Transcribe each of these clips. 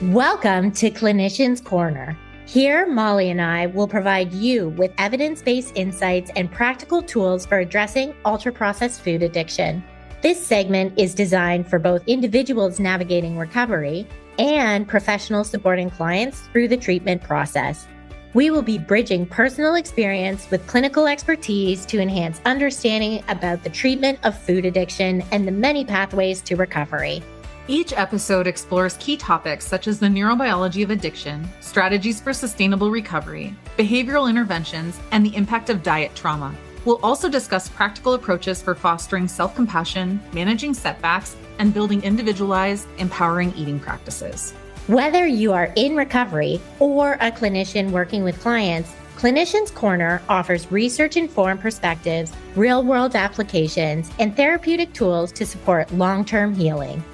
Welcome to Clinicians Corner. Here, Molly and I will provide you with evidence-based insights and practical tools for addressing ultra-processed food addiction. This segment is designed for both individuals navigating recovery and professionals supporting clients through the treatment process. We will be bridging personal experience with clinical expertise to enhance understanding about the treatment of food addiction and the many pathways to recovery. Each episode explores key topics such as the neurobiology of addiction, strategies for sustainable recovery, behavioral interventions, and the impact of diet trauma. We'll also discuss practical approaches for fostering self-compassion, managing setbacks, and building individualized, empowering eating practices. Whether you are in recovery or a clinician working with clients, Clinicians Corner offers research-informed perspectives, real-world applications, and therapeutic tools to support long-term healing.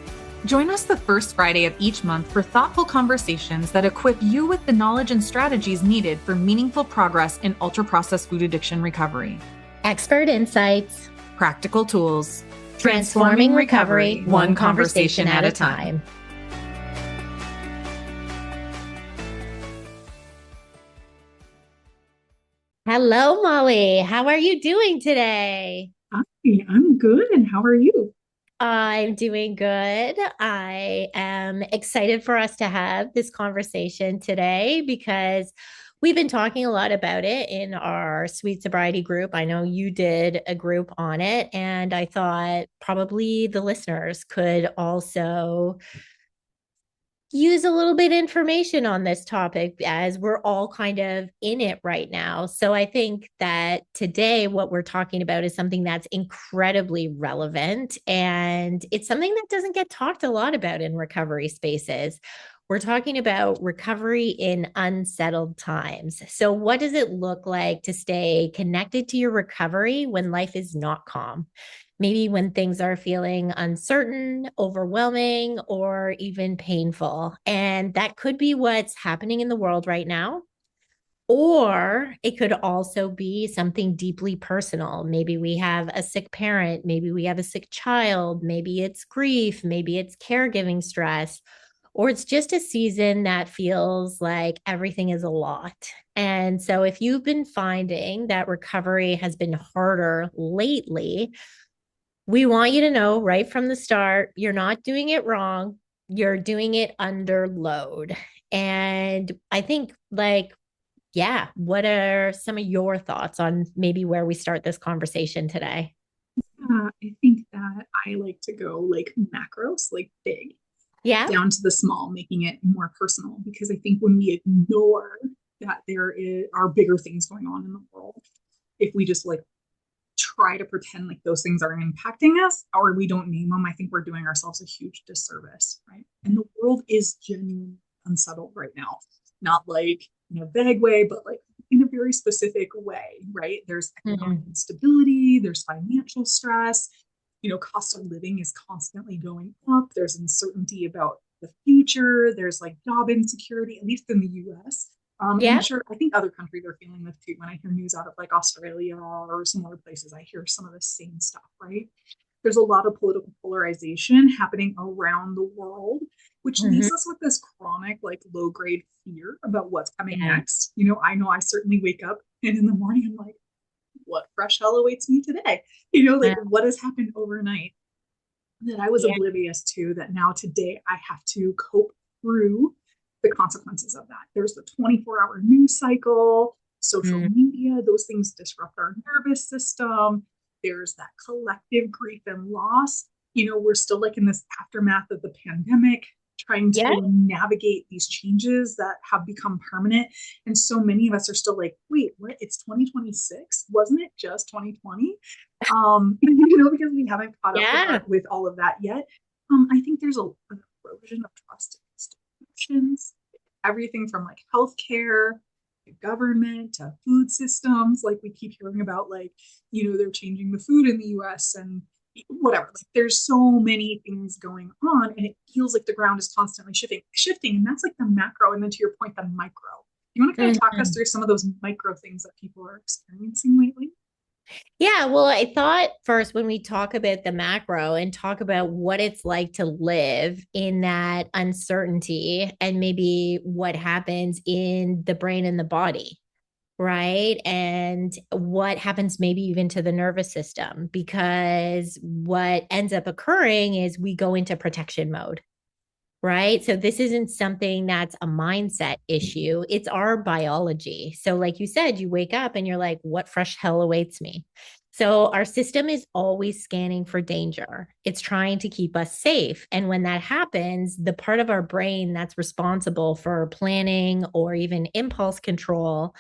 Join us the first Friday of each month for thoughtful conversations that equip you with the knowledge and strategies needed for meaningful progress in ultra-processed food addiction recovery. Expert insights, practical tools, transforming recovery one conversation at a time. Hello, Molly. How are you doing today? Hi, I'm good. And how are you? I'm doing good. I am excited for us to have this conversation today because we've been talking a lot about it in our Sweet Sobriety group. I know you did a group on it, and I thought probably the listeners could also use a little bit of information on this topic as we're all kind of in it right now. So I think that today what we're talking about is something that's incredibly relevant, and it's something that doesn't get talked a lot about in recovery spaces. We're talking about recovery in unsettled times. So what does it look like to stay connected to your recovery when life is not calm? Maybe when things are feeling uncertain, overwhelming, or even painful. And that could be what's happening in the world right now. Or it could also be something deeply personal. Maybe we have a sick parent, maybe we have a sick child, maybe it's grief, maybe it's caregiving stress, or it's just a season that feels like everything is a lot. And so if you've been finding that recovery has been harder lately, we want you to know right from the start, you're not doing it wrong. You're doing it under load. And I think, yeah, what are some of your thoughts on maybe where we start this conversation today? I think that I like to go like macros, like big, Yeah. down to the small, making it more personal. Because I think when we ignore that are bigger things going on in the world, if we just like try to pretend like those things aren't impacting us or we don't name them, I think we're doing ourselves a huge disservice, right? And the world is genuinely unsettled right now, not like in a vague way, but like in a very specific way, right? There's economic instability, there's financial stress, cost of living is constantly going up. There's uncertainty about the future. There's like job insecurity, at least in the US. Yeah. I'm sure, I think other countries are feeling this too. When I hear news out of like Australia or some other places, I hear some of the same stuff, right? There's a lot of political polarization happening around the world, which leaves us with this chronic, like low grade fear about what's coming next. I know I certainly wake up and in the morning, I'm like, what fresh hell awaits me today? What has happened overnight that I was oblivious to, that now today I have to cope through the consequences of that. There's the 24-hour news cycle, social media, those things disrupt our nervous system. There's that collective grief and loss. We're still like in this aftermath of the pandemic, trying to navigate these changes that have become permanent. And so many of us are still like, wait, what? It's 2026? Wasn't it just 2020? Because we haven't caught up with all of that yet. I think there's an erosion of trust in institutions, everything from like healthcare to government to food systems. Like we keep hearing about they're changing the food in the US and whatever. Like there's so many things going on and it feels like the ground is constantly shifting. And that's like the macro. And then to your point, the micro. You want to kind of talk us through some of those micro things that people are experiencing lately? Yeah, well, I thought first when we talk about the macro and talk about what it's like to live in that uncertainty and maybe what happens in the brain and the body, right? And what happens maybe even to the nervous system, because what ends up occurring is we go into protection mode, right? So this isn't something that's a mindset issue. It's our biology. So, like you said, you wake up and you're like, what fresh hell awaits me? So, our system is always scanning for danger. It's trying to keep us safe. And when that happens, the part of our brain that's responsible for planning or even impulse control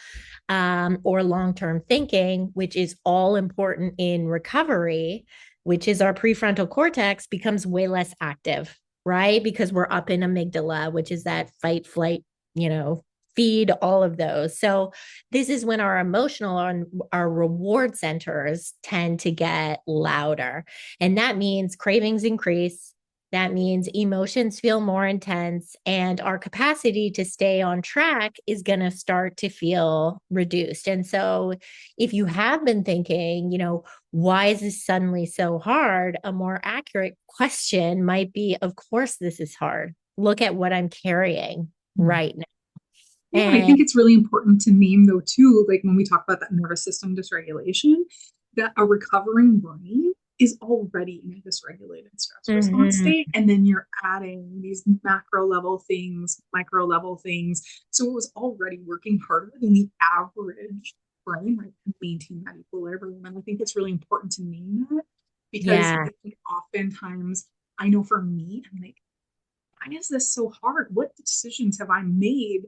or long term thinking, which is all important in recovery, which is our prefrontal cortex, becomes way less active, right? Because we're up in amygdala, which is that fight, flight, you know, feed, all of those. So this is when our emotional and our reward centers tend to get louder. And that means cravings increase. That means emotions feel more intense, and our capacity to stay on track is going to start to feel reduced. And so, if you have been thinking, why is this suddenly so hard? A more accurate question might be, of course, this is hard. Look at what I'm carrying right now. Yeah, I And think it's really important to name though too, like when we talk about that nervous system dysregulation, that a recovering brain is already in a dysregulated stress response mhm, state. And then you're adding these macro level things, micro level things. So it was already working harder than the average brain, right, to maintain that equilibrium. And I think it's really important to name that because yeah. I think oftentimes, I know for me, I'm like, why is this so hard? What decisions have I made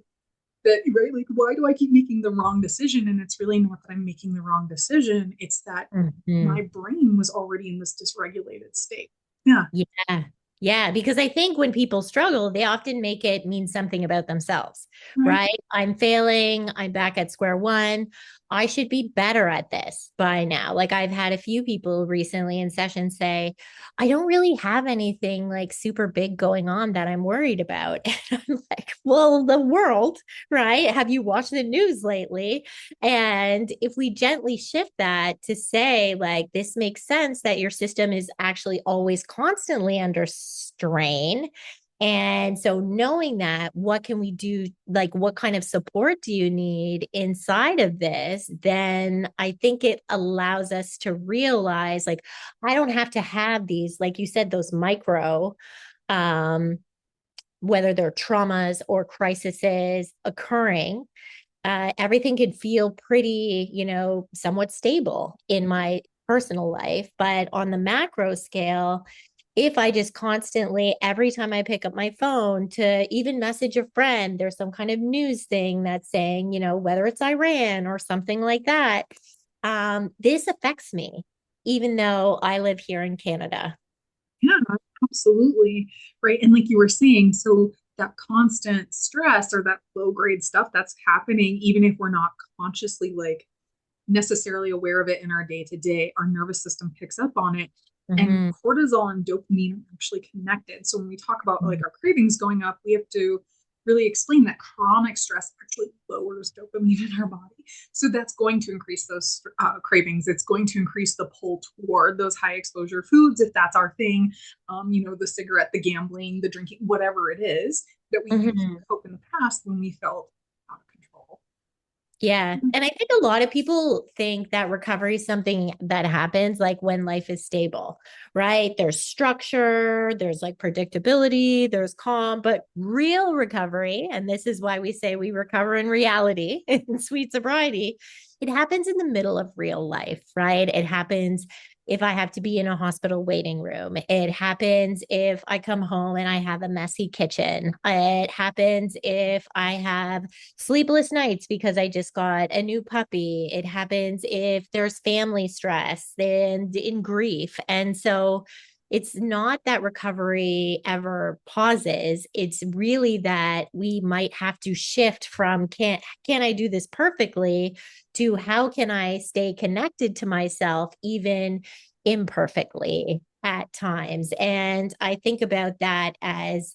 that, right, like why do I keep making the wrong decision? And it's really not that I'm making the wrong decision, it's that my Mhm. brain was already in this dysregulated state. Yeah. Yeah. Yeah. Because I think when people struggle, they often make it mean something about themselves, Right. right? I'm failing. I'm back at square one. I should be better at this by now. Like I've had a few people recently in sessions say, I don't really have anything like super big going on that I'm worried about. And I'm like, well, the world, right? Have you watched the news lately? And if we gently shift that to say, like, this makes sense that your system is actually always constantly under strain. And so, knowing that, what can we do? Like, what kind of support do you need inside of this? Then I think it allows us to realize, like, I don't have to have these, like you said, those micro, um, whether they're traumas or crises occurring. Everything could feel pretty, somewhat stable in my personal life. But on the macro scale, if I just constantly, every time I pick up my phone to even message a friend, there's some kind of news thing that's saying, whether it's Iran or something like that, this affects me, even though I live here in Canada. Yeah, absolutely. Right. And like you were saying, so that constant stress or that low grade stuff that's happening, even if we're not consciously like necessarily aware of it in our day to day, our nervous system picks up on it. And Mm-hmm. cortisol and dopamine are actually connected. So when we talk about like our cravings going up, we have to really explain that chronic stress actually lowers dopamine in our body. So that's going to increase those cravings. It's going to increase the pull toward those high exposure foods if that's our thing. The cigarette, the gambling, the drinking, whatever it is that we used to Mm-hmm. cope in the past when we felt out of control. Yeah. And I think a lot of people think that recovery is something that happens like when life is stable, right? There's structure, there's like predictability, there's calm, but real recovery, and this is why we say we recover in reality in sweet sobriety, it happens in the middle of real life, right? It happens if I have to be in a hospital waiting room. It happens if I come home and I have a messy kitchen. It happens if I have sleepless nights because I just got a new puppy. It happens if there's family stress and in grief. And so it's not that recovery ever pauses. It's really that we might have to shift from can I do this perfectly to how can I stay connected to myself even imperfectly at times. And I think about that as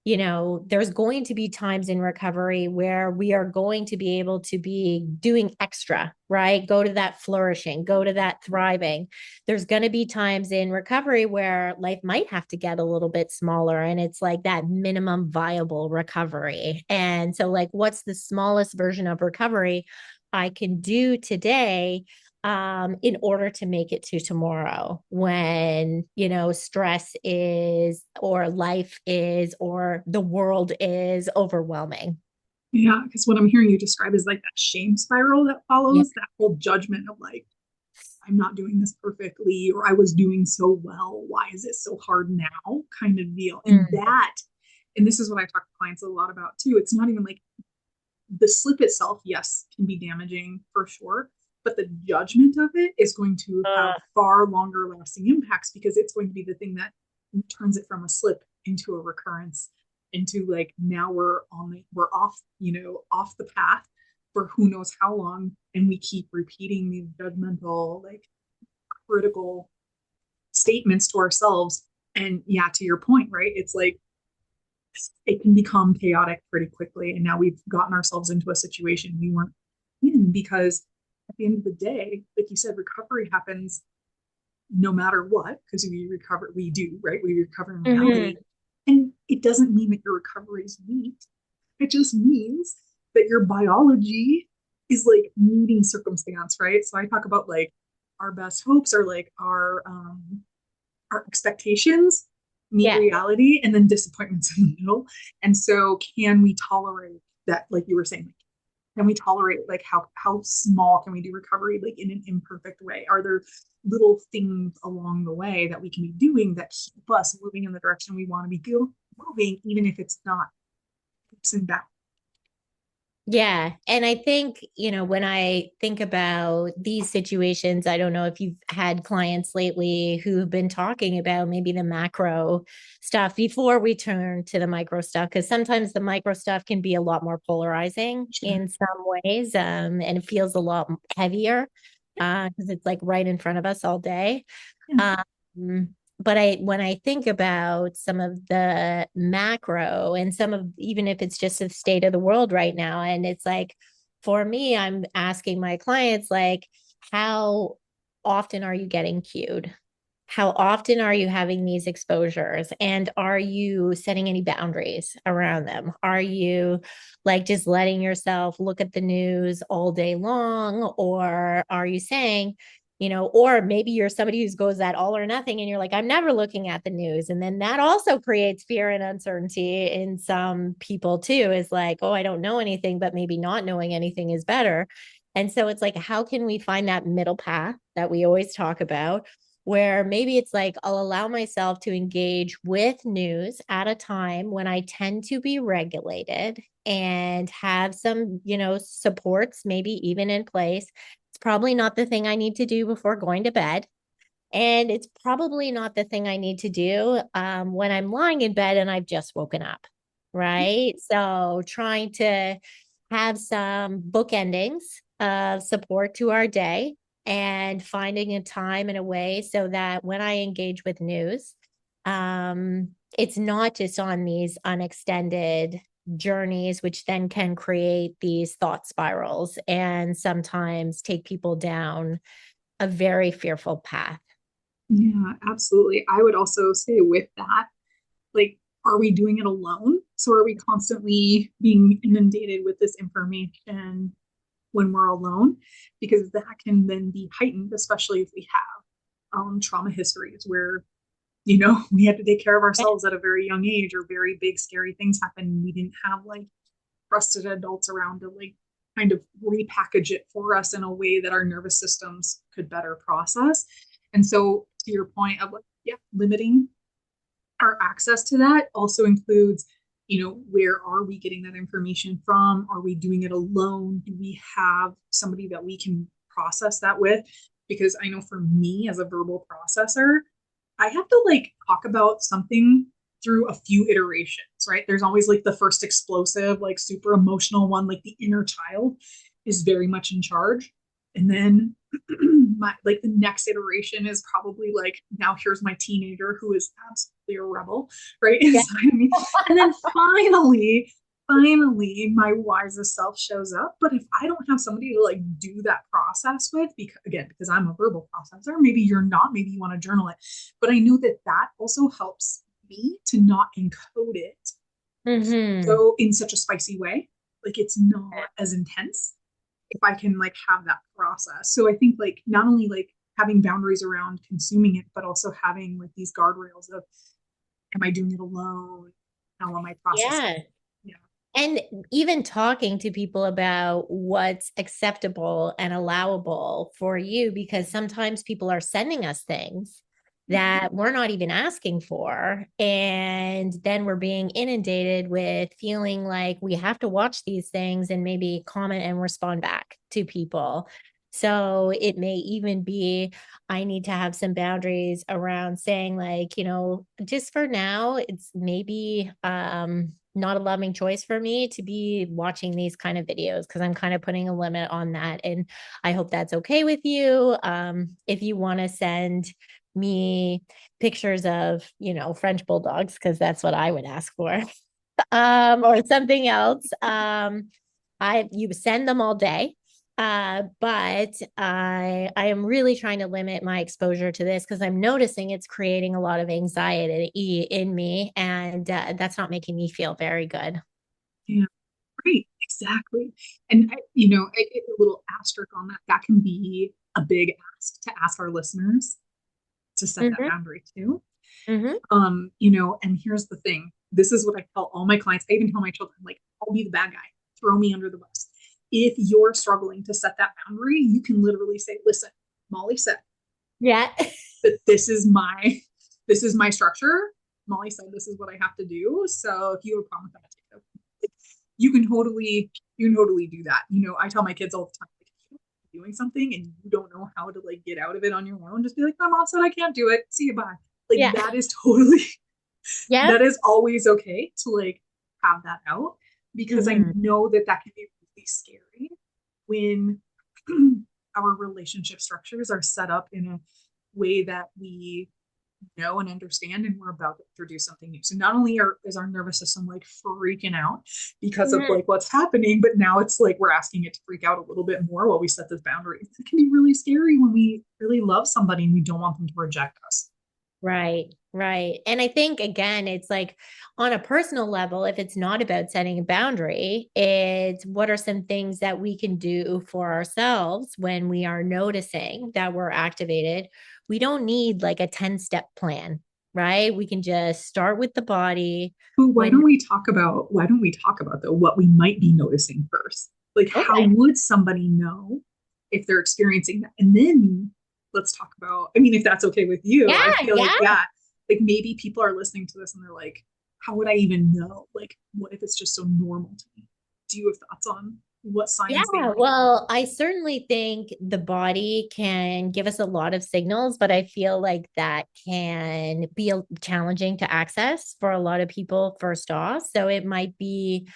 there's going to be times in recovery where we are going to be able to be doing extra, right? Go to that flourishing, go to that thriving. There's going to be times in recovery where life might have to get a little bit smaller, and it's like that minimum viable recovery. And so, like, what's the smallest version of recovery I can do today in order to make it to tomorrow when, stress is, or life is, or the world is overwhelming. Yeah, because what I'm hearing you describe is like that shame spiral that Yeah. follows that whole judgment of like, I'm not doing this perfectly, or I was doing so well. Why is it so hard now? Kind of deal. Mm. And this is what I talk to clients a lot about too. It's not even like the slip itself, yes, can be damaging for sure, but the judgment of it is going to have Uh, far longer lasting impacts because it's going to be the thing that turns it from a slip into a recurrence, into like now we're off, off the path for who knows how long, and we keep repeating these judgmental, like critical statements to ourselves. And yeah, to your point, right? It's like it can become chaotic pretty quickly. And now we've gotten ourselves into a situation we weren't in because at the end of the day, like you said, recovery happens no matter what, because we do, right? We recover in reality. mhm. And it doesn't mean that your recovery is weak. It just means that your biology is like meeting circumstance, right? So I talk about like our best hopes are like our expectations meet Yeah. reality and then disappointments in the middle. And so can we tolerate that, like you were saying, can we tolerate like how small can we do recovery like in an imperfect way? Are there little things along the way that we can be doing that keep us moving in the direction we want to be moving, even if it's not leaps and bounds? Yeah. And I think, when I think about these situations, I don't know if you've had clients lately who've been talking about maybe the macro stuff before we turn to the micro stuff, because sometimes the micro stuff can be a lot more polarizing Sure. in some ways. And it feels a lot heavier because it's like right in front of us all day. Yeah. Um, but when I think about some of the macro and some of, even if it's just the state of the world right now, and it's like, for me, I'm asking my clients, like, how often are you getting cued? How often are you having these exposures? And are you setting any boundaries around them? Are you like just letting yourself look at the news all day long? Or are you saying, or maybe you're somebody who goes that all or nothing and you're like, I'm never looking at the news. And then that also creates fear and uncertainty in some people too, is like, oh, I don't know anything, but maybe not knowing anything is better. And so it's like, how can we find that middle path that we always talk about? Where maybe it's like I'll allow myself to engage with news at a time when I tend to be regulated and have some, supports maybe even in place. It's probably not the thing I need to do before going to bed. And it's probably not the thing I need to do when I'm lying in bed and I've just woken up. Right. So trying to have some book endings of support to our day and finding a time and a way so that when I engage with news, it's not just on these unextended journeys, which then can create these thought spirals and sometimes take people down a very fearful path. Yeah, absolutely. I would also say with that, like, are we doing it alone? So are we constantly being inundated with this information when we're alone? Because that can then be heightened, especially if we have trauma histories where, we had to take care of ourselves at a very young age, or very big, scary things happen. We didn't have like trusted adults around to like kind of repackage it for us in a way that our nervous systems could better process. And so, to your point of like, yeah, limiting our access to that also includes, where are we getting that information from? Are we doing it alone? Do we have somebody that we can process that with? Because I know for me as a verbal processor, I have to like talk about something through a few iterations, right? There's always like the first explosive, like super emotional one, like the inner child is very much in charge. And then my like the next iteration is probably like, now here's my teenager who is absolutely a rebel right Yeah. inside of me. And then finally my wisest self shows up. But if I don't have somebody to like do that process with, because again, because I'm a verbal processor, maybe you're not, maybe you want to journal it, but I know that that also helps me to not encode it Mm-hmm. so in such a spicy way. Like it's not as intense if I can like have that process. So I think like not only like having boundaries around consuming it, but also having like these guardrails of, am I doing it alone? How am I processing? Yeah. Yeah. And even talking to people about what's acceptable and allowable for you, because sometimes people are sending us things Mhm. that we're not even asking for. And then we're being inundated with feeling like we have to watch these things and maybe comment and respond back to people. So it may even be, I need to have some boundaries around saying, like, just for now, it's maybe not a loving choice for me to be watching these kind of videos because I'm kind of putting a limit on that. And I hope that's okay with you. If you want to send me pictures of, French bulldogs, because that's what I would ask for, or something else. You send them all day. But I am really trying to limit my exposure to this because I'm noticing it's creating a lot of anxiety in me, and that's not making me feel very good. Yeah. Right. Exactly. And a little asterisk on that, that can be a big ask to ask our listeners to set that Hmm. boundary too. Hmm. And here's the thing. This is what I tell all my clients. I even tell my children, like, I'll be the bad guy. Throw me under the bus. If you're struggling to set that boundary, you can literally say, listen, Molly said Yeah. that this is my structure. Molly said this is what I have to do. So if you have a problem with that, like, you can totally do that. I tell my kids all the time, like, if you're doing something and you don't know how to like get out of it on your own, just be like, my mom said I can't do it. See you, bye. Like Yeah. that is totally Yep. that is always okay to like have that out, because I Hmm. know that that can be really scary when our relationship structures are set up in a way that we know and understand, and we're about to introduce something new. So not only is our nervous system like freaking out because of Hmm. like what's happening, but now it's like we're asking it to freak out a little bit more while we set this boundary. It can be really scary when we really love somebody and we don't want them to reject us. Right, right. And I think, again, it's like on a personal level, if it's not about setting a boundary, it's what are some things that we can do for ourselves when we are noticing that we're activated. We don't need like a 10-step plan, right? We can just start with the body But when, why don't we talk about though what we might be noticing first? Like how okay. would somebody know if they're experiencing that? And then let's talk about, I mean, if that's okay with you, Yeah, I feel like, yeah. yeah, like maybe people are listening to this and they're like, how would I even know? Like, what if it's just so normal to me? Do you have thoughts on what Yeah, signs they might be? well, I certainly think the body can give us a lot of signals, but I feel like that can be challenging to access for a lot of people, first off. So it might be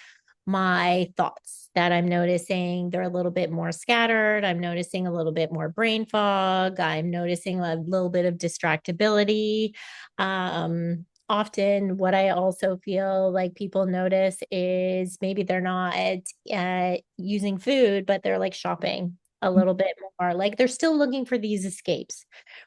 my thoughts that I'm noticing they're a little bit more scattered. I'm noticing a little bit more brain fog. I'm noticing a little bit of distractibility. Often, what I also feel like people notice is maybe they're not using food, but they're like shopping a little bit more. Like they're still looking for these escapes,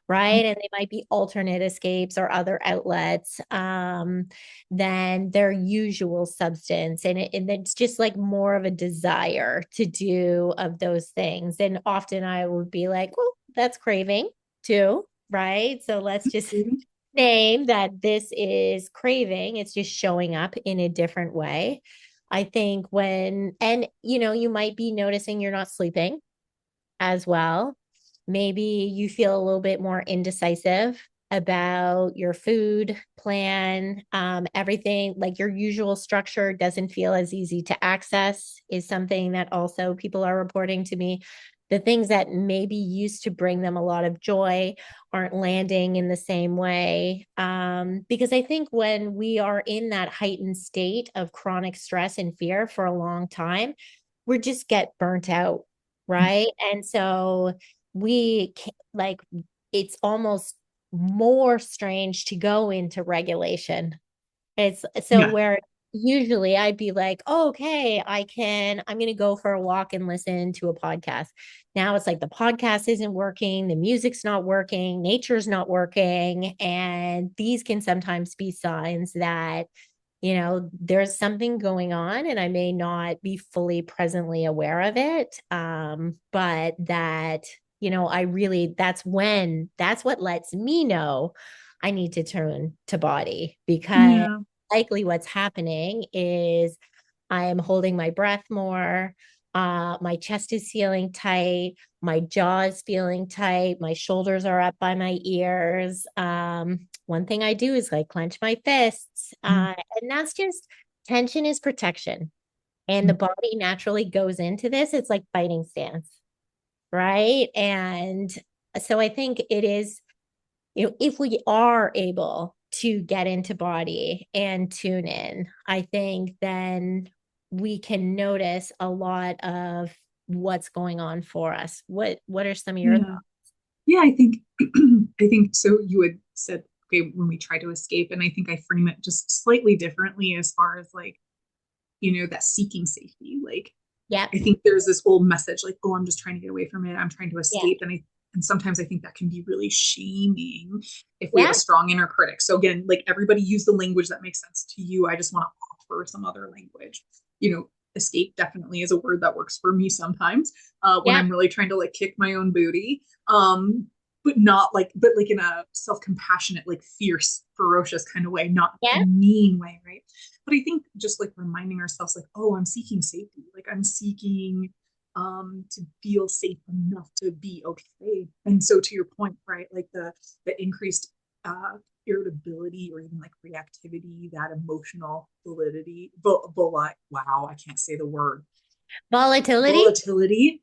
right? And they might be alternate escapes or other outlets. Than their usual substance. And it's just like more of a desire to do of those things. And often I would be like, well, that's craving too, right? So let's just name that this is craving. It's just showing up in a different way. I think and you might be noticing you're not sleeping as well. Maybe you feel a little bit more indecisive about your food plan. Everything like your usual structure doesn't feel as easy to access, is something that also people are reporting to me. The things that maybe used to bring them a lot of joy aren't landing in the same way. Because I think when we are in that heightened state of chronic stress and fear for a long time, we just get burnt out right? And so like it's almost more strange to go into regulation. It's so Yeah. where usually I'd be like, oh, okay, I'm going to go for a walk and listen to a podcast. Now it's like the podcast isn't working, the music's not working, nature's not working. And these can sometimes be signs that, there's something going on and I may not be fully presently aware of it. But that, that's what lets me know I need to turn to body because Yeah. likely what's happening is I am holding my breath more. My chest is feeling tight. My jaw is feeling tight. My shoulders are up by my ears. One thing I do is like clench my fists. And that's just tension is protection. And the body naturally goes into this. It's like fighting stance, right? And so I think it is, if we are able to get into body and tune in, I think then we can notice a lot of what's going on for us. What are some of your Yeah. Yeah, I think I think so you had said, okay, when we try to escape, and I think I frame it just slightly differently as far as like, that seeking safety. Like yeah, I think there's this old message like, oh, I'm just trying to get away from it. I'm trying to yeah, escape. And sometimes I think that can be really shaming if we have a yeah, strong inner critic. So again, like everybody use the language that makes sense to you. I just want to offer some other language. Escape definitely is a word that works for me sometimes when yeah, I'm really trying to like kick my own booty. But like in a self-compassionate, like fierce, ferocious kind of way, not a yeah, mean way, right? But I think just like reminding ourselves, like, oh, I'm seeking safety. Like I'm seeking to feel safe enough to be okay. And so to your point, right, like the increased irritability or even like reactivity, that emotional validity, wow, I can't say the word. volatility. Volatility.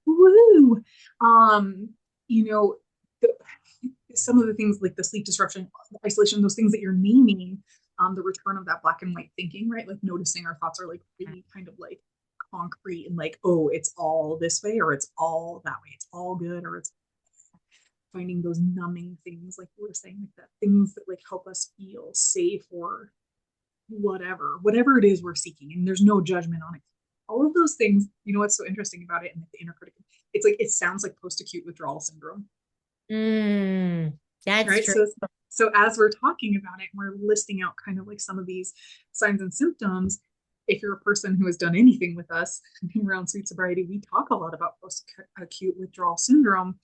Woo. Um, you know, the, some of the things like the sleep disruption, isolation, those things that you're naming, the return of that black and white thinking, right? Like noticing our thoughts are like really kind of like concrete and like, oh, it's all this way or it's all that way. It's all good or it's finding those numbing things, like you were saying, like that things that like help us feel safe or whatever it is we're seeking. And there's no judgment on it. All of those things, what's so interesting about it and the inner critic, it's like it sounds like post-acute withdrawal syndrome, Mm, that's right? true. So as we're talking about it, we're listing out kind of like some of these signs and symptoms. If you're a person who has done anything with us around sweet sobriety, we talk a lot about post-acute withdrawal syndrome.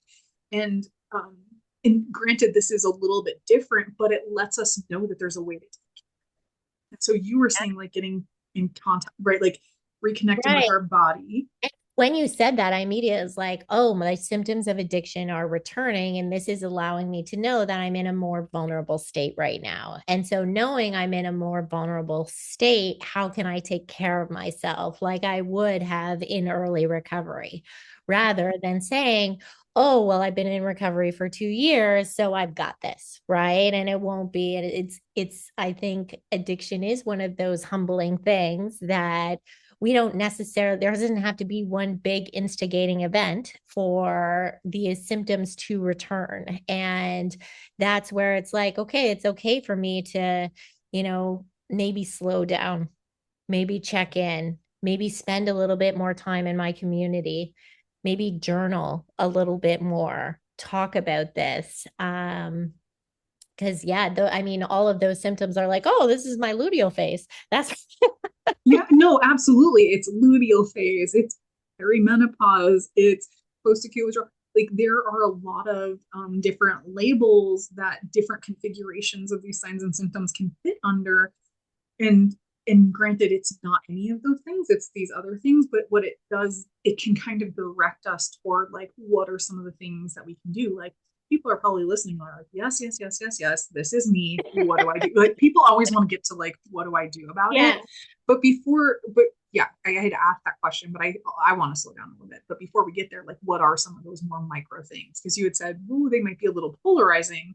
And um, and granted, this is a little bit different, but it lets us know that there's a way to take it. So you were saying like getting in contact, right? Like reconnecting with Right. our body. When you said that, I immediately was like, oh, my symptoms of addiction are returning. And this is allowing me to know that I'm in a more vulnerable state right now. And so, knowing I'm in a more vulnerable state, how can I take care of myself like I would have in early recovery rather than saying, oh, well, I've been in recovery for 2 years, so I've got this, right? And it won't be. And I think addiction is one of those humbling things that we don't necessarily, there doesn't have to be one big instigating event for these symptoms to return. And that's where it's like, okay, it's okay for me to, maybe slow down, maybe check in, maybe spend a little bit more time in my community, maybe journal a little bit more, talk about this. Because yeah, I mean, all of those symptoms are like, oh, this is my luteal phase. That's Yeah, no, absolutely. It's luteal phase. It's perimenopause. It's post-acute withdrawal. Like there are a lot of different labels that different configurations of these signs and symptoms can fit under. And and granted, it's not any of those things. It's these other things. But what it does, it can kind of direct us toward like what are some of the things that we can do. Like people are probably listening are like, yes, yes, yes, yes, yes, this is me. What do I do? Like people always want to get to like, what do I do about it? yeah. But yeah, I had to ask that question, but I want to slow down a little bit. But before we get there, like what are some of those more micro things? Because you had said, oh, they might be a little polarizing.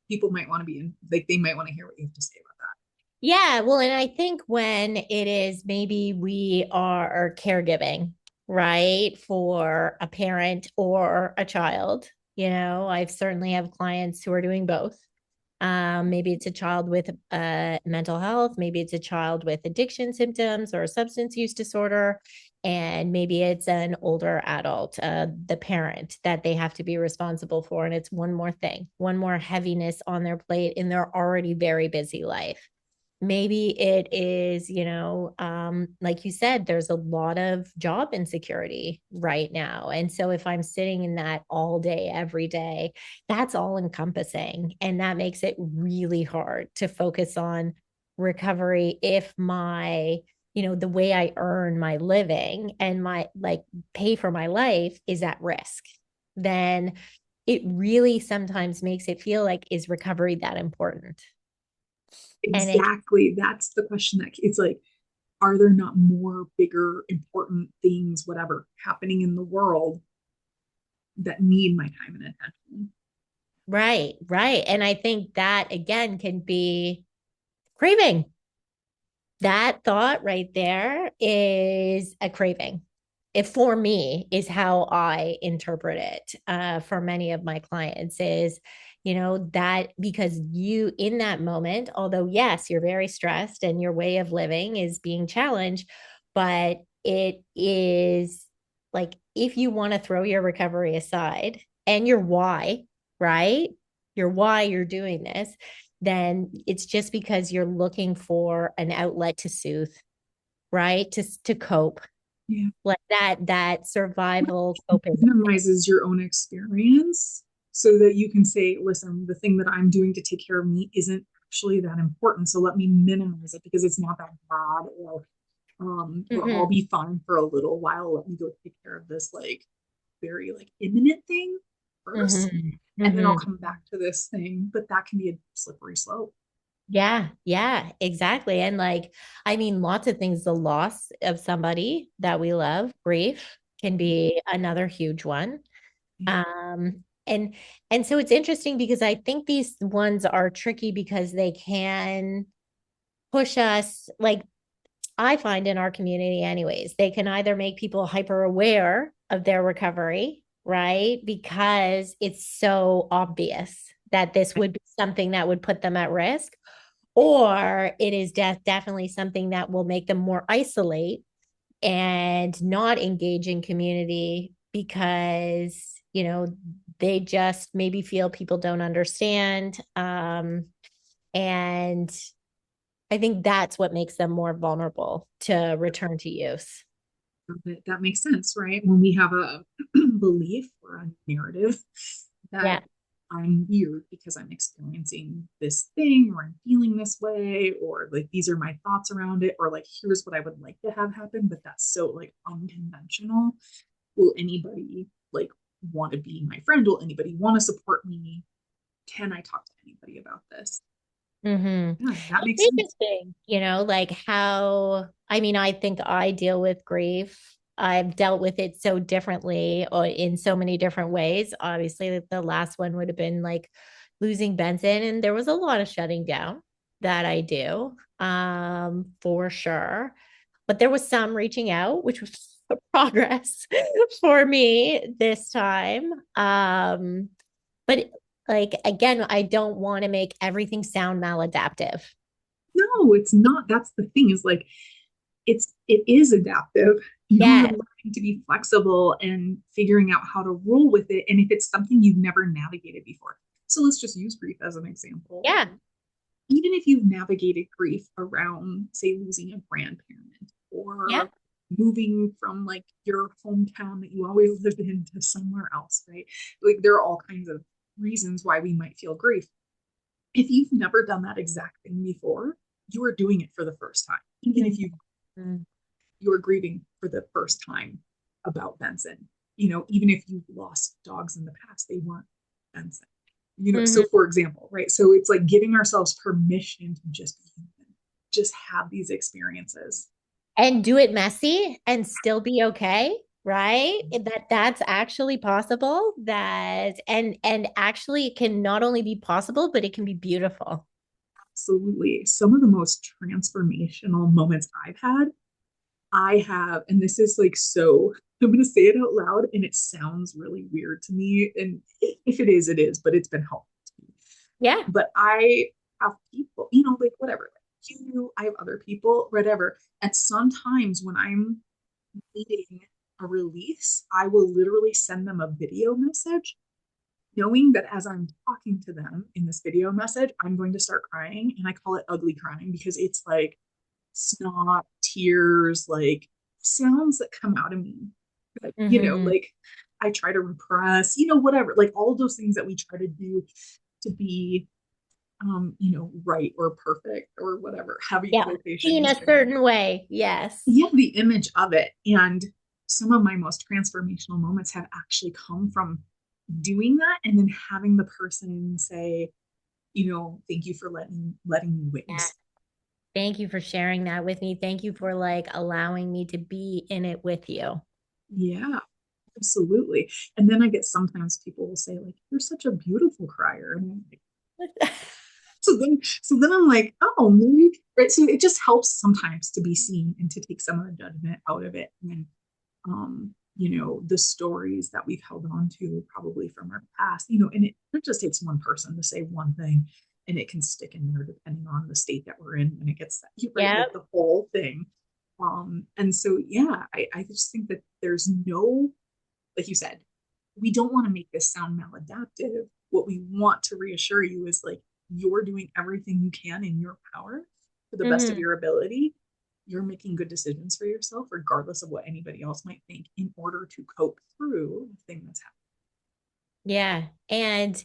People might want to be in, like they might want to hear what you have to say about that. Yeah, well, and I think when it is maybe we are caregiving right? For a parent or a child. I've certainly have clients who are doing both. Maybe it's a child with mental health, maybe it's a child with addiction symptoms or a substance use disorder, and maybe it's an older adult, the parent that they have to be responsible for. And it's one more thing, one more heaviness on their plate in their already very busy life. Maybe it is, like you said, there's a lot of job insecurity right now. And so if I'm sitting in that all day, every day, that's all encompassing. And that makes it really hard to focus on recovery if the way I earn my living and my like pay for my life is at risk. Then it really sometimes makes it feel like, is recovery that important? And it Exactly. That's the question that it's like, are there not more bigger, important things, whatever, happening in the world that need my time and attention? Right, right. And I think that again can be craving. That thought right there is a craving. It for me is how I interpret it. For many of my clients is, that because you in that moment, although yes, you're very stressed and your way of living is being challenged, but it is like if you want to throw your recovery aside and your why, right? Your why you're doing this, then it's just because you're looking for an outlet to soothe, right? To cope. Yeah. Like that survival coping. Minimizes your own experience so that you can say, listen, the thing that I'm doing to take care of me isn't actually that important. So let me minimize it because it's not that bad, or I'll Mm-hmm. be fine for a little while. Let me go take care of this like very like imminent thing first. Mm-hmm. And then I'll Mm-hmm. come back to this thing. But that can be a slippery slope. Yeah, yeah, exactly. And like, I mean, lots of things, the loss of somebody that we love, grief can be another huge one. Yeah. And so it's interesting because I think these ones are tricky because they can push us, like I find in our community anyways, they can either make people hyper aware of their recovery, right? Because it's so obvious that this would be something that would put them at risk, or it is definitely something that will make them more isolate and not engage in community because, they just maybe feel people don't understand. And I think that's what makes them more vulnerable to return to use. That makes sense, right? When we have a belief or a narrative Yeah. that I'm weird because I'm experiencing this thing or I'm feeling this way, or like these are my thoughts around it, or like here's what I would like to have happen, but that's so like unconventional. Will anybody like want to be my friend? Will anybody want to support me? Can I talk to anybody about this? Mm-hmm. Yeah, that It's makes sense. interesting, like how, I mean, I think I deal with grief. I've dealt with it so differently or in so many different ways. Obviously, the last one would have been like losing Benson, and there was a lot of shutting down that I do, for sure. But there was some reaching out, which was a progress for me this time. But like again, I don't want to make everything sound maladaptive. No, it's not. That's the thing is like it is adaptive. You're Yeah. learning to be flexible and figuring out how to roll with it. And if it's something you've never navigated before. So let's just use grief as an example. Yeah. Even if you've navigated grief around, say, losing a grandparent Yeah. or moving from like your hometown that you always lived in to somewhere else, right? Like there are all kinds of reasons why we might feel grief. If you've never done that exact thing before, you are doing it for the first time. Even if Mm-hmm. you are grieving for the first time about Benson, even if you've lost dogs in the past, they weren't Benson. So Mm-hmm. for example, right? So it's like giving ourselves permission to just be human, just have these experiences. And do it messy and still be okay, right? That's actually possible. And actually it can not only be possible, but it can be beautiful. Absolutely. Some of the most transformational moments I've had, I have, and this is like so I'm going to say it out loud, and it sounds really weird to me. And if it is, it is, but it's been helpful to me. Yeah. But I have people, like whatever, like I have other people, whatever. And sometimes when I'm needing a release, I will literally send them a video message, knowing that as I'm talking to them in this video message, I'm going to start crying. And I call it ugly crying because it's like snot, tears, like sounds that come out of me. But, Hmm. like I try to repress, whatever, like all of those things that we try to do to be, right or perfect or whatever, heavy Yeah. Seen quotations a there. certain way. Yes. Yeah, the image of it. And some of my most transformational moments have actually come from doing that and then having the person say, thank you for letting me Yeah. witness. Thank you for sharing that with me. Thank you for like allowing me to be in it with you. Yeah, absolutely. And then I get sometimes people will say, like, you're such a beautiful crier. And I'm like, so then I'm like, oh, maybe, right. So it just helps sometimes to be seen and to take some of the judgment out of it. And the stories that we've held on to probably from our past, and it just takes one person to say one thing and it can stick in there depending on the state that we're in when it gets that, right, Yeah. like the whole thing. And so, yeah, I just think that there's no, like you said, we don't want to make this sound maladaptive. What we want to reassure you is like, you're doing everything you can in your power to the best of Hmm. your ability. You're making good decisions for yourself, regardless of what anybody else might think, in order to cope through the thing that's Yeah. And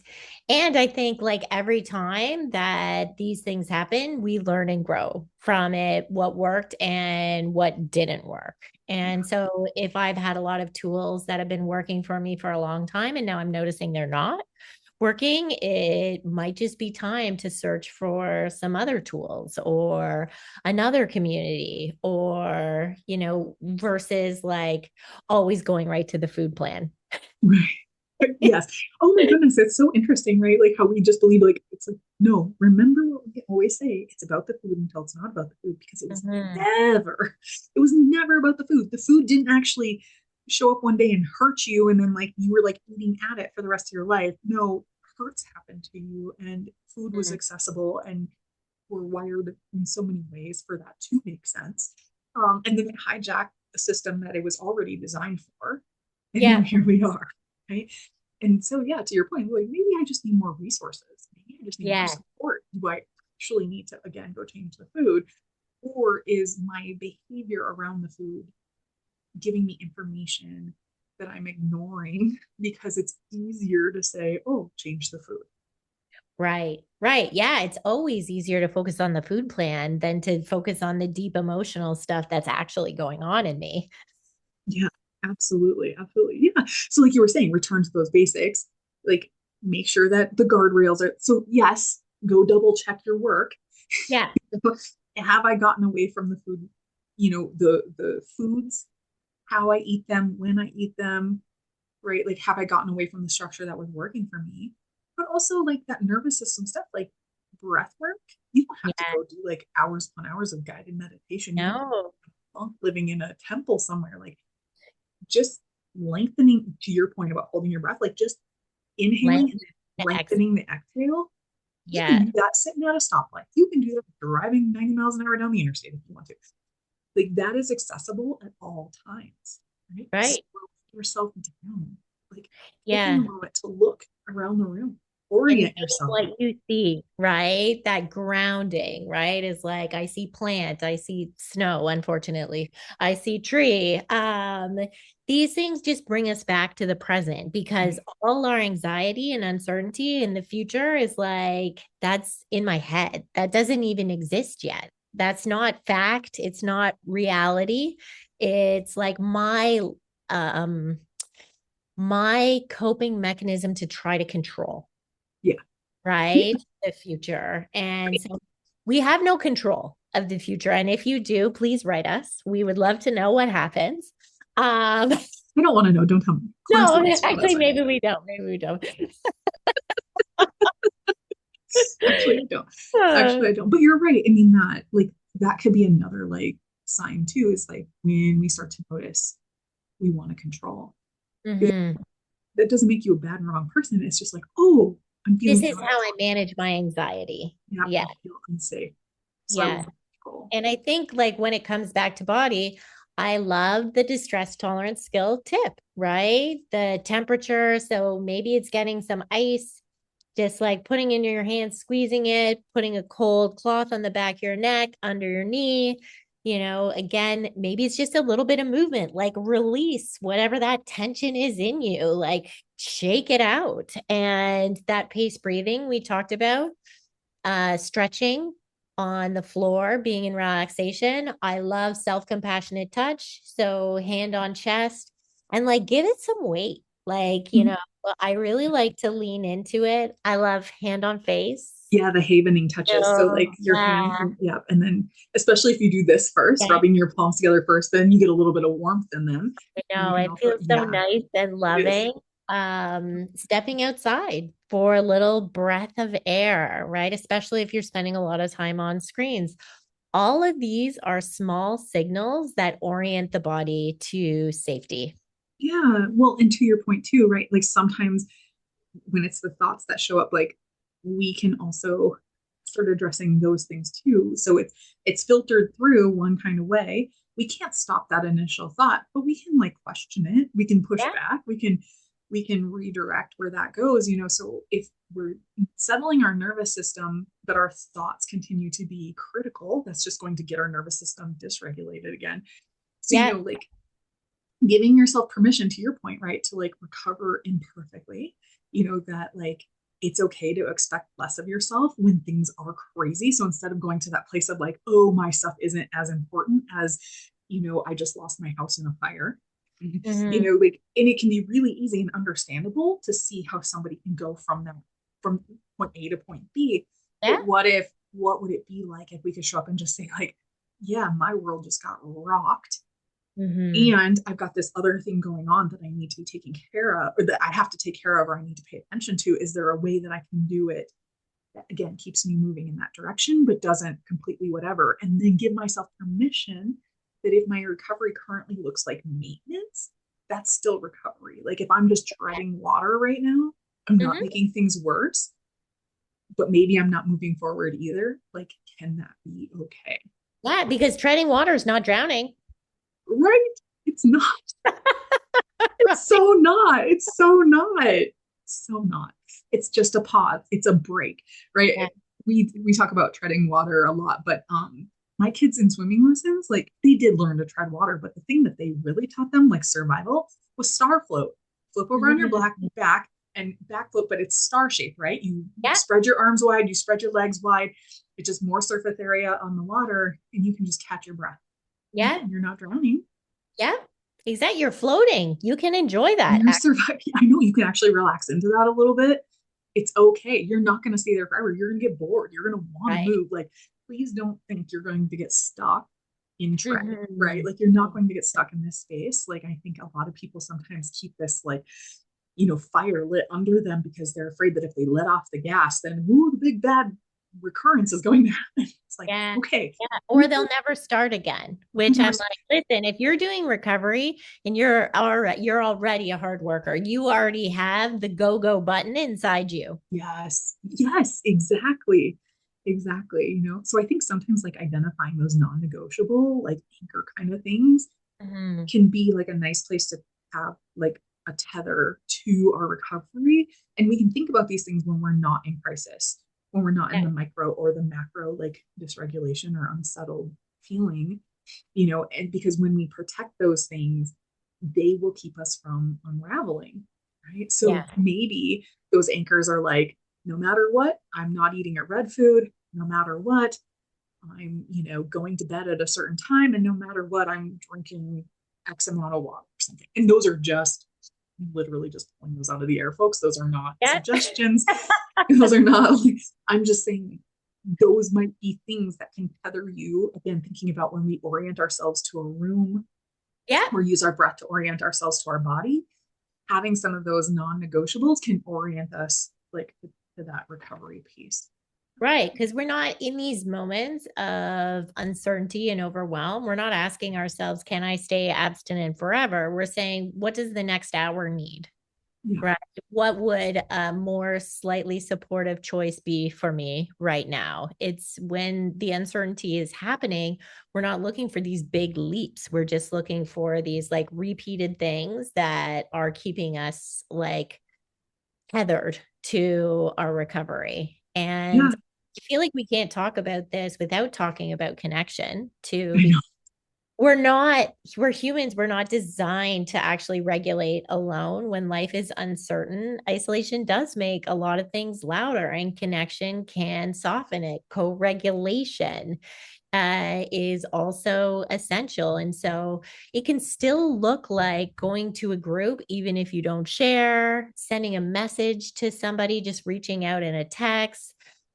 I think like every time that these things happen, we learn and grow from it, what worked and what didn't work. And so if I've had a lot of tools that have been working for me for a long time and now I'm noticing they're not working, it might just be time to search for some other tools or another community or, versus like always going right to the food plan. happening. Yes. Oh my goodness, it's so interesting, right? Like how we just believe, like it's like, no, remember what we always say, it's about the food until it's not about the food, because Mhm. it was never about the food. The food didn't actually show up one day and hurt you, and then like you were like eating at it for the rest of your life. No, hurts happened to you, and food was Mhm. accessible, and we're wired in so many ways for that to make sense. And then it hijacked the system that it was already designed for, and now Yeah. here we are, right? And so, yeah, to your point, like maybe I just need more resources. Maybe I just need more Yeah. support. Do I actually need to, again, go change the food? Or is my behavior around the food giving me information that I'm ignoring because it's easier to say, oh, change the food? Right. Right. Yeah. It's always easier to focus on the food plan than to focus on the deep emotional stuff that's actually going on in me. Yeah, absolutely. Absolutely. Yeah. So, like you were saying, return to those basics, like make sure that the guardrails are so, yes, go double check your work. Yeah. Have I gotten away from the food, the foods, how I eat them, when I eat them, right? Like, have I gotten away from the structure that was working for me? But also, like that nervous system stuff, like breath work. You don't have to Yeah. go do like hours upon hours of guided meditation. You don't have to No. be a monk living in a temple somewhere. Like, just lengthening, to your point about holding your breath, like just inhaling Length and to then X. lengthening the exhale. You can Yeah. do that sitting at a stoplight. You can do that driving 90 miles an hour down the interstate if you want to. Like that is accessible at all times, right? Right. Slow yourself down. Like taking a Yeah. moment to look around the room, And name orient yourself. what you see, right? That grounding, right? Is like I see plant, I see snow, unfortunately. I see tree. These things just bring us back to the present because Right. all our anxiety and uncertainty in the future is like that's in my head. That doesn't even exist yet. That's not fact. It's not reality. It's like um my coping mechanism to try to control, Yeah. Yeah. right? The future. And so we have no control of the future. And if you do, please write us. We would love to know what happens. Um, I don't want to know. Don't tell me. Clarissa no, wants to know. That's actually, fine. maybe we don't. Maybe we don't. Actually, I don't. Uh, Actually, I don't. But you're right. I mean, that could be another like sign too, is like when we start to notice we want to control. Mm-hmm. That doesn't make you a bad and wrong person. It's just like, oh, I'm This feeling is out of how I control. manage my anxiety. Yeah, Yeah. I feel unsafe. So I Yeah. want control. And I think like when it comes back to body, I love the distress tolerance skill tip, right? The temperature. So maybe it's getting some ice, just like putting in your hand, squeezing it, putting a cold cloth on the back of your neck, under your knee. Again, maybe it's just a little bit of movement, like release whatever that tension is in you, like shake it out. And that pace breathing we talked about, stretching on the floor, being in relaxation. I love self compassionate touch. So, hand on chest and like give it some weight. Like, Mhm. I really like to lean into it. I love hand on face. Yeah, the havening touches. So like your hand Yeah, can, yeah, and then especially if you do this first, yeah, rubbing your palms together first, then you get a little bit of warmth in them. I And you know. can It also, feels so yeah, nice and it is. loving. Stepping outside for a little breath of air, right? Especially if you're spending a lot of time on screens. All of these are small signals that orient the body to safety. Yeah. Well, and to your point too, right? Like sometimes when it's the thoughts that show up, like we can also start addressing those things too. So it's filtered through one kind of way. We can't stop that initial thought, but we can like question it. We can push Yeah. back. We can redirect where that goes, So if we're settling our nervous system, but our thoughts continue to be critical, that's just going to get our nervous system dysregulated again. So, Yeah. like giving yourself permission, to your point, right, to like recover imperfectly, that like it's okay to expect less of yourself when things are crazy. So instead of going to that place of like, oh, my stuff isn't as important as, I just lost my house in a fire, Mhm. like, and it can be really easy and understandable to see how somebody can go from them from point A to point B. Yeah. But what would it be like if we could show up and just say, like, yeah, my world just got rocked, Mhm. and I've got this other thing going on that I need to be taking care of, or that I have to take care of, or I need to pay attention to. Is there a way that I can do it that, again, keeps me moving in that direction, but doesn't completely whatever? And then give myself permission that if my recovery currently looks like maintenance, that's still recovery. Like if I'm just treading water right now, I'm not Mhm. making things worse, but maybe I'm not moving forward either. Like, can that be okay? Yeah, because treading water is not drowning. Right? It's not. It's so not. It's so not. So not. It's just a pause. It's a break, right? Yeah. We talk about treading water a lot, but my kids in swimming lessons, like they did learn to tread water, but the thing that they really taught them, like survival, was star float. Flip over on your Mhm. back and back float, but it's star shaped, right? You Yeah. spread your arms wide, you spread your legs wide. It's just more surface area on the water, and you can just catch your breath. Yeah. Again, you're not drowning. Yeah. Exactly. You're floating. You can enjoy that. You're surviving. I know you can actually relax into that a little bit. It's okay. You're not going to stay there forever. You're going to get bored. You're going to want to Right. move. Like, please don't think you're going to get stuck in tread, right? Mhm. Like, you're not going to get stuck in this space. Like, I think a lot of people sometimes keep this, like, fire lit under them because they're afraid that if they let off the gas, then, woo, the big bad recurrence is going to happen. It's like, Yeah. okay, Yeah. Or they'll never start again, which I'm never. like, listen, if you're doing recovery and you're already a hard worker, you already have the go-go button inside you. Yes, yes, exactly. Exactly. So I think sometimes like identifying those non-negotiable, like anchor kind of things Mhm. can be like a nice place to have like a tether to our recovery. And we can think about these things when we're not in crisis, when we're not in Yeah. the micro or the macro, like dysregulation or unsettled feeling, and because when we protect those things, they will keep us from unraveling, right? So Yeah. maybe those anchors are like, no matter what, I'm not eating a red food. No matter what, I'm, going to bed at a certain time. And no matter what, I'm drinking X amount of water or something. And those are just literally just pulling those out of the air, folks. Those are not Yeah. suggestions. Those are not, like, I'm just saying those might be things that can tether you. Again, thinking about when we orient ourselves to a room Yeah. or use our breath to orient ourselves to our body, having some of those non-negotiables can orient us like to that recovery piece. Right. Because we're not in these moments of uncertainty and overwhelm. We're not asking ourselves, can I stay abstinent forever? We're saying, what does the next hour need? Yeah. Right. What would a more slightly supportive choice be for me right now? It's when the uncertainty is happening, we're not looking for these big leaps. We're just looking for these like repeated things that are keeping us like tethered to our recovery. Yeah. And I feel like we can't talk about this without talking about connection too, I because know. we're humans, we're not designed to actually regulate alone. When life is uncertain, isolation does make a lot of things louder, and connection can soften it. Co-regulation is also essential. And so it can still look like going to a group, even if you don't share, sending a message to somebody, just reaching out in a text.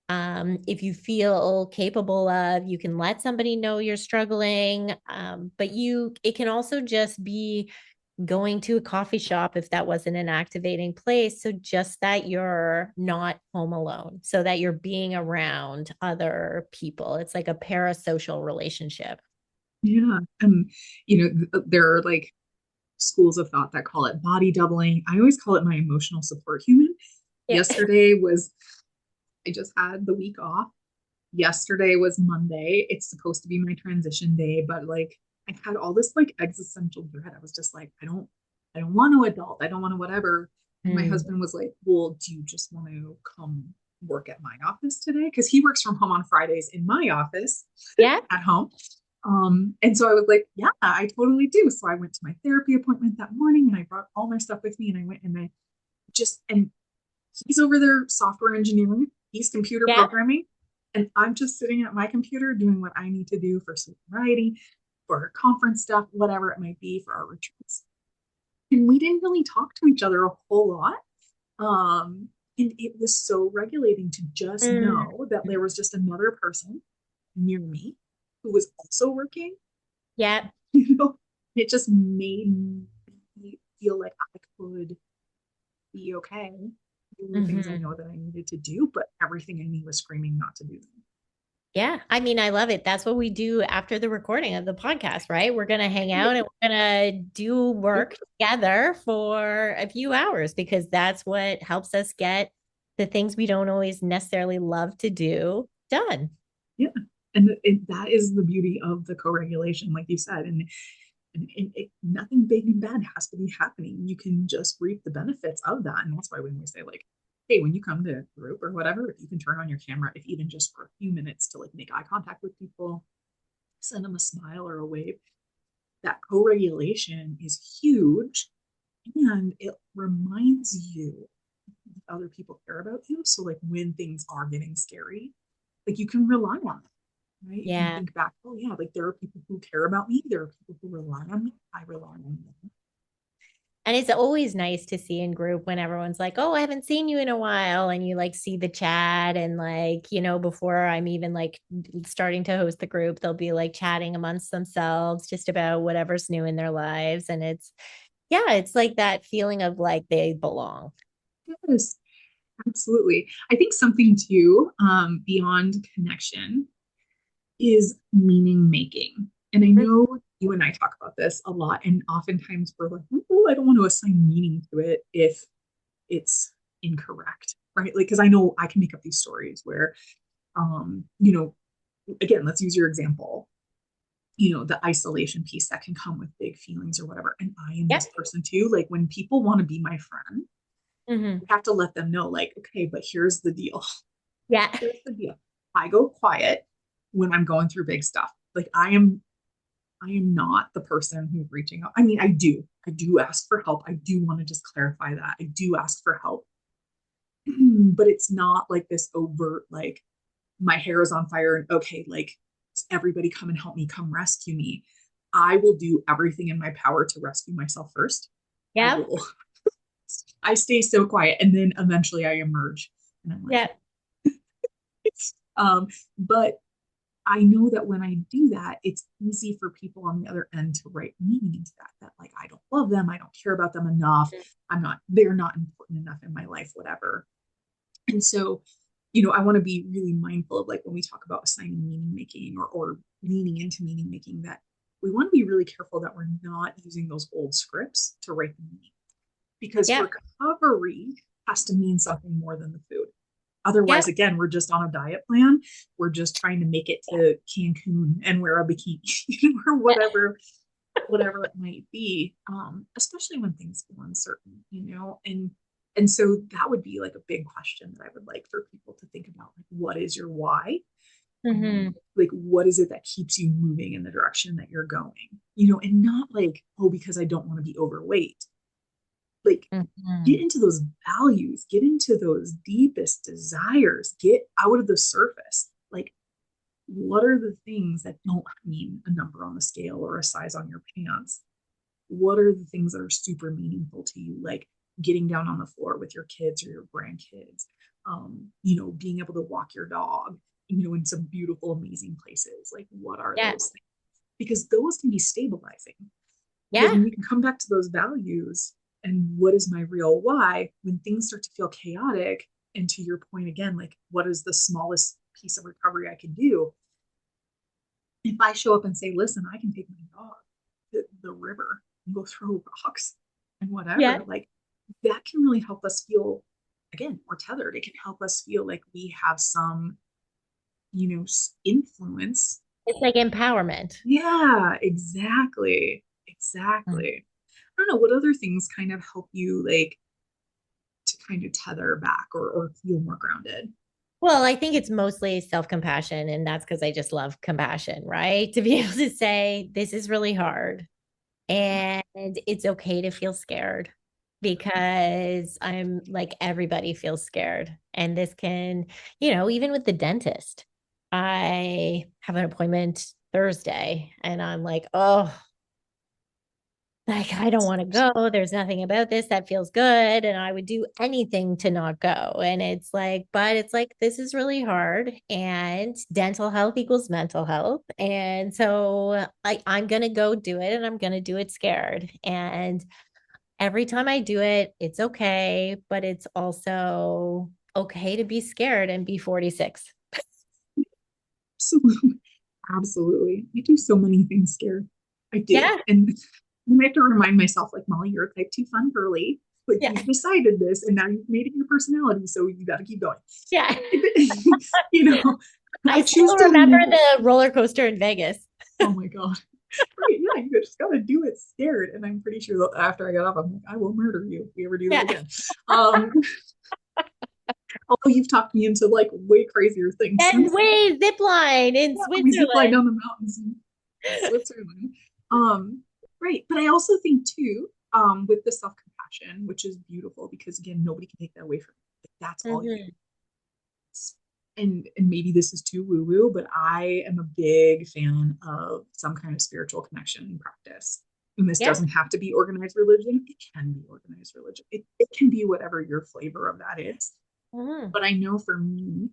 If you feel capable of, you can let somebody know you're struggling. But it can also just be going to a coffee shop if that wasn't an activating place. So just that you're not home alone, so that you're being around other people. It's like a parasocial relationship. Yeah. And, there are like schools of thought that call it body doubling. I always call it my emotional support human. Yeah. Yesterday was, I just had the week off. Yesterday was Monday. It's supposed to be my transition day, but like I had all this like existential dread. I was just like, I don't want to adult. I don't want to whatever. And my Mm. husband was like, well, do you just want to come work at my office today? Because he works from home on Fridays in my office Yeah. at home. And so I was like, yeah, I totally do. So I went to my therapy appointment that morning and I brought all my stuff with me and I went and and he's over there software engineering, he's computer Yeah. programming, and I'm just sitting at my computer doing what I need to do for sobriety, for conference stuff, whatever it might be for our retreats. And we didn't really talk to each other a whole lot. And it was so regulating to just Mm. know that there was just another person near me who was also working. Yeah. You know, it just made me feel like I could be okay doing the things I Mhm. know that I needed to do, but everything in me was screaming not to do them. Yeah. I mean, I love it. That's what we do after the recording of the podcast, right? We're going to hang out and we're going to do work together for a few hours because that's what helps us get the things we don't always necessarily love to do done. Yeah. And that is the beauty of the co-regulation, like you said. And nothing big and bad has to be happening. You can just reap the benefits of that. And that's why when we say like, hey, when you come to a group or whatever, if you can turn on your camera, if even just for a few minutes to like make eye contact with people, send them a smile or a wave, that co-regulation is huge. And it reminds you other people care about you. So like when things are getting scary, like you can rely on them, right? You can Yeah. think back, oh yeah, like there are people who care about me. There are people who rely on me. I rely on them. And it's always nice to see in group when everyone's like, oh, I haven't seen you in a while. And you like see the chat. And like, before I'm even like starting to host the group, they'll be like chatting amongst themselves just about whatever's new in their lives. And yeah, it's like that feeling of like they belong. Yes, absolutely. I think something too, beyond connection is meaning making. And I know you and I talk about this a lot, and oftentimes we're like, oh, I don't want to assign meaning to it if it's incorrect, right? Like, because I know I can make up these stories where, um, you know, again, let's use your example, the isolation piece that can come with big feelings or whatever. And I am Yep. this person too. Like, when people want to be my friend, Mm-hmm. you have to let them know, like, okay, but here's the deal. Yeah. Here's the deal. I go quiet when I'm going through big stuff. Like, I am not the person who's reaching out. I mean, I do ask for help. I do want to just clarify that. I do ask for help. But it's not like this overt, like, my hair is on fire and okay, like, everybody come and help me, come rescue me. I will do everything in my power to rescue myself first. I Yeah. will. I stay so quiet and then eventually I emerge and I'm like, Yeah. but I know that when I do that, it's easy for people on the other end to write meaning into that like I don't love them, I don't care about them enough, they're not important enough in my life, whatever. And so, I want to be really mindful of like when we talk about assigning meaning making or leaning into meaning making, that we want to be really careful that we're not using those old scripts to write the meaning, because Yeah. recovery has to mean something more than the food. Yeah. Otherwise, again, we're just on a diet plan. We're just trying to make it to Cancun and wear a bikini or whatever it might be. Especially when things feel uncertain, and so that would be like a big question that I would like for people to think about. Like, what is your why? Hmm. Like, what is it that keeps you moving in the direction that you're going? And not like, oh, because I don't want to be overweight. Like, get Hmm. into those values, get into those deepest desires, get out of the surface. Like, what are the things that don't mean a number on the scale or a size on your pants? What are the things that are super meaningful to you? Like getting down on the floor with your kids or your grandkids, being able to walk your dog, in some beautiful, amazing places. Like, what are Yeah. those things? Because those can be stabilizing. Because Yeah. when we can come back to those values and what is my real why, when things start to feel chaotic, and to your point again, like, what is the smallest piece of recovery I can do? If I show up and say, listen, I can take my dog to the river and go throw rocks and Yeah. whatever, like, that can really help us feel, again, more tethered. It can help us feel like we have some, influence. It's like empowerment. Yeah, exactly. Exactly. I don't know what other things kind of help you like to kind of tether back or feel more grounded. Well, I think it's mostly self compassion. And that's because I just love compassion, right? To be able to say, this is really hard. And it's okay to feel scared because I'm like everybody feels scared. And this can, even with the dentist, I have an appointment Thursday and I'm like, oh, like I don't want to go. There's nothing about this that feels good. And I would do anything to not go. And it's like, but it's like, this is really hard. And dental health equals mental health. And so I'm going to go do it and I'm going to do it scared. And every time I do it, it's okay. But it's also okay to be scared and be 46. Absolutely. Absolutely. I do so many things scared. I do. Yeah. And I have to remind myself, like, Molly, you're a type 2 fun girly. Like, Yeah. you've decided this and now you've made it your personality. So you got to keep going. Yeah. you know, I I choose still to remember live. the roller coaster in Vegas. Oh my God. Right. Yeah. You just got to do it scared. And I'm pretty sure that after I got off, I'm like, I will murder you if we ever do that Yeah. again. Um, Although you've talked me into like way crazier things And since then. way zip line in Yeah, we zip line Switzerland. down the mountains in Switzerland. Um, right. But I also think too, with the self-compassion, which is beautiful because again, nobody can take that away from you. Like, that's all you. Mhm. And maybe this is too woo-woo, but I am a big fan of some kind of spiritual connection and practice. And this Yeah. doesn't have to be organized religion. It can be organized religion. It can be whatever your flavor of that is. Mhm. But I know for me,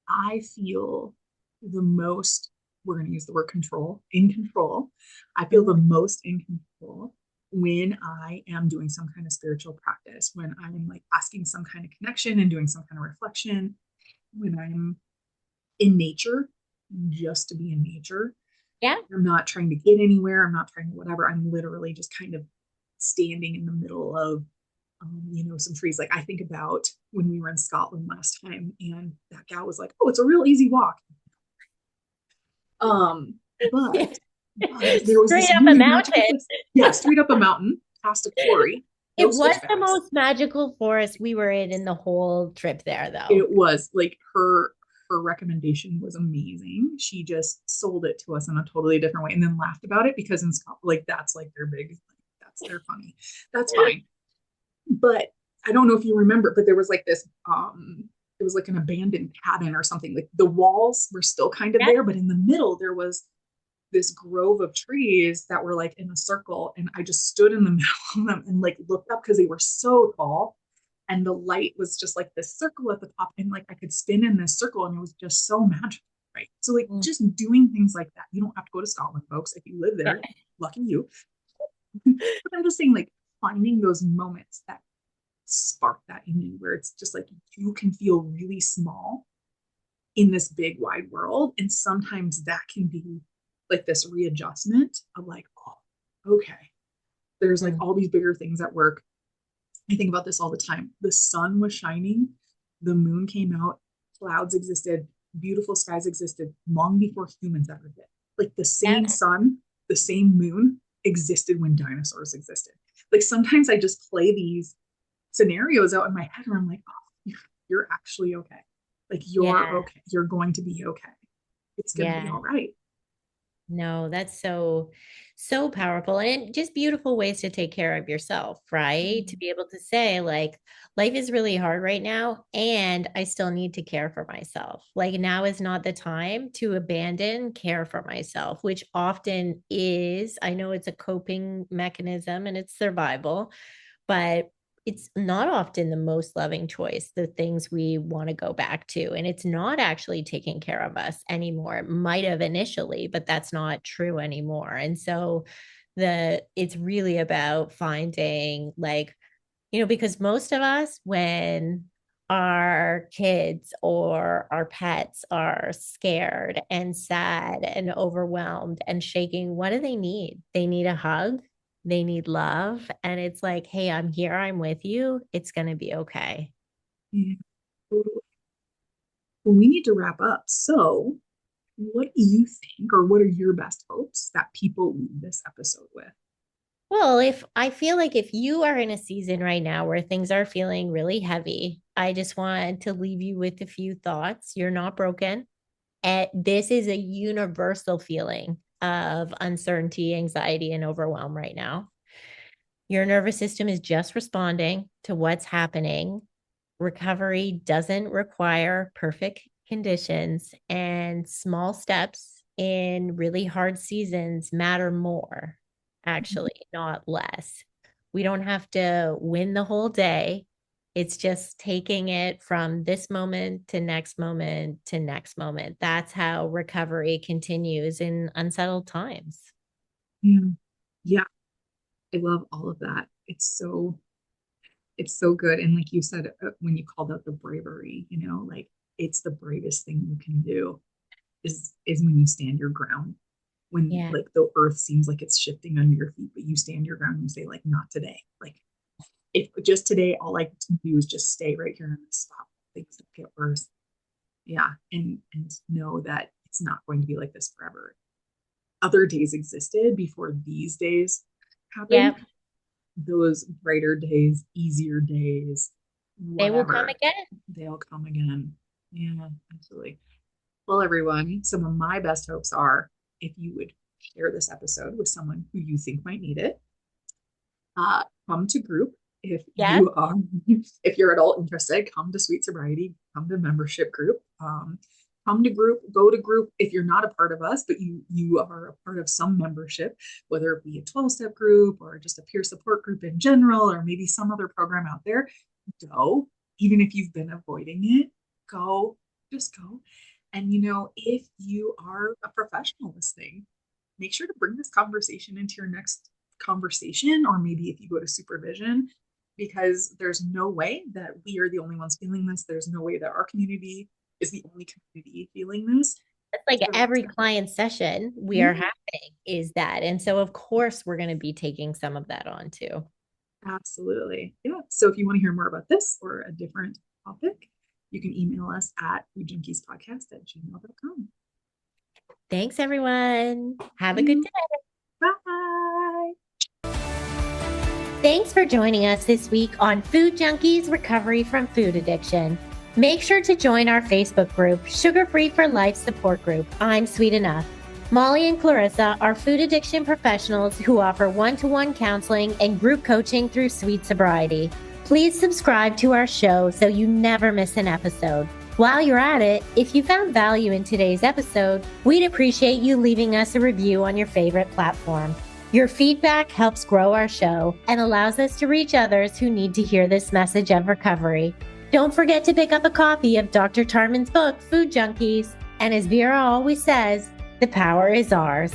I feel the most, we're going to use the word control, in control. I feel the Mhm. most in control when I am doing some kind of spiritual practice, when I'm like asking some kind of connection and doing some kind of reflection, when I'm in nature, just to be in nature. Yeah. I'm not trying to get anywhere. I'm not trying to whatever. I'm literally just kind of standing in the middle of, some trees. Like I think about when we were in Scotland last time, and that gal was like, "Oh, it's a real easy walk." Um, but Yeah. there was Straight this up a really magical mountain. place. Yeah, straight up a mountain, past a quarry, no It was the switchbacks. most magical forest we were in the whole trip there, though. It was like her recommendation was amazing. She just sold it to us in a totally different way and then laughed about it because in Scotland, like that's like their big, like, that's their funny. That's fine. But I don't know if you remember, but there was like this it was like an abandoned cabin or something. Like the walls were still kind of Yeah. there, but in the middle there was this grove of trees that were like in a circle. And I just stood in the middle of them and like looked up because they were so tall. And the light was just like this circle at the top. And like I could spin in this circle and it was just so magical. Right. So like Mm. just doing things like that. You don't have to go to Scotland, folks. If you live Yeah. there, lucky you. But I'm just saying, like, finding those moments that spark that in you where it's just like you can feel really small in this big wide world. And sometimes that can be like this readjustment of like, oh, okay, there's like all these bigger things at work. I think about this all the time. The sun was shining, the moon came out, clouds existed, beautiful skies existed long before humans ever did. Like the same sun, the same moon existed when dinosaurs existed. Like sometimes I just play these scenarios out in my head where I'm like, oh, you're actually okay. Like you're okay. You're going to be okay. It's going to be all right. No, that's so powerful and just beautiful ways to take care of yourself, right? To be able to say like life is really hard right now and I still need to care for myself. Like now is not the time to abandon care for myself, which often is, I know it's a coping mechanism and it's survival, but it's not often the most loving choice, the things we want to go back to. And it's not actually taking care of us anymore. It might have initially, but that's not true anymore. And so it's really about finding like, because most of us, when our kids or our pets are scared and sad and overwhelmed and shaking, what do they need? They need a hug. They need love. And it's like, hey, I'm here. I'm with you. It's going to be okay. Yeah, totally. Well, we need to wrap up. So, what do you think, or what are your best hopes that people leave this episode with? Well, if I feel like if you are in a season right now where things are feeling really heavy, I just want to leave you with a few thoughts. You're not broken. And this is a universal feeling of uncertainty, anxiety, and overwhelm right now. Your nervous system is just responding to what's happening. Recovery doesn't require perfect conditions, and small steps in really hard seasons matter more, actually, not less. We don't have to win the whole day. It's just taking it from this moment to next moment to next moment. That's how recovery continues in unsettled times. Yeah. Yeah. I love all of that. It's so good. And like you said, when you called out the bravery, like it's the bravest thing you can do is when you stand your ground. When Yeah. like the earth seems like it's shifting under your feet, but you stand your ground and you say, like, not today. Like if just today all I can do is just stay right here and stop. Things don't get worse. Yeah. And know that it's not going to be like this forever. Other days existed before these days happened. Yeah. Those brighter days, easier days, They will come whatever, again. they'll come again. Yeah, absolutely. Well, everyone, some of my best hopes are if you would share this episode with someone who you think might need it. Come to group if Yeah. you are if you're at all interested. Come to Sweet Sobriety. Come to membership group. Come to group. Go to group if you're not a part of us, but you are a part of some membership, whether it be a 12-step group or just a peer support group in general, or maybe some other program out there. Go, even if you've been avoiding it. Go, just go. And if you are a professional listening, make sure to bring this conversation into your next conversation, or maybe if you go to supervision, because there's no way that we are the only ones feeling this. There's no way that our community is the only community feeling this. It's like So, every client session we are having is that. And so, of course, we're going to be taking some of that on too. absolutely. Yeah. So if you want to hear more about this or a different topic, you can email us at foodjunkiespodcast@gmail.com. Thanks, everyone. Have a good day. Bye. Thanks for joining us this week on Food Junkies Recovery from Food Addiction. Make sure to join our Facebook group, Sugar Free for Life Support Group. I'm Sweet Enough. Molly and Clarissa are food addiction professionals who offer one-to-one counseling and group coaching through Sweet Sobriety. Please subscribe to our show so you never miss an episode. While you're at it, if you found value in today's episode, we'd appreciate you leaving us a review on your favorite platform. Your feedback helps grow our show and allows us to reach others who need to hear this message of recovery. Don't forget to pick up a copy of Dr. Tarman's book, Food Junkies. And as Vera always says, the power is ours.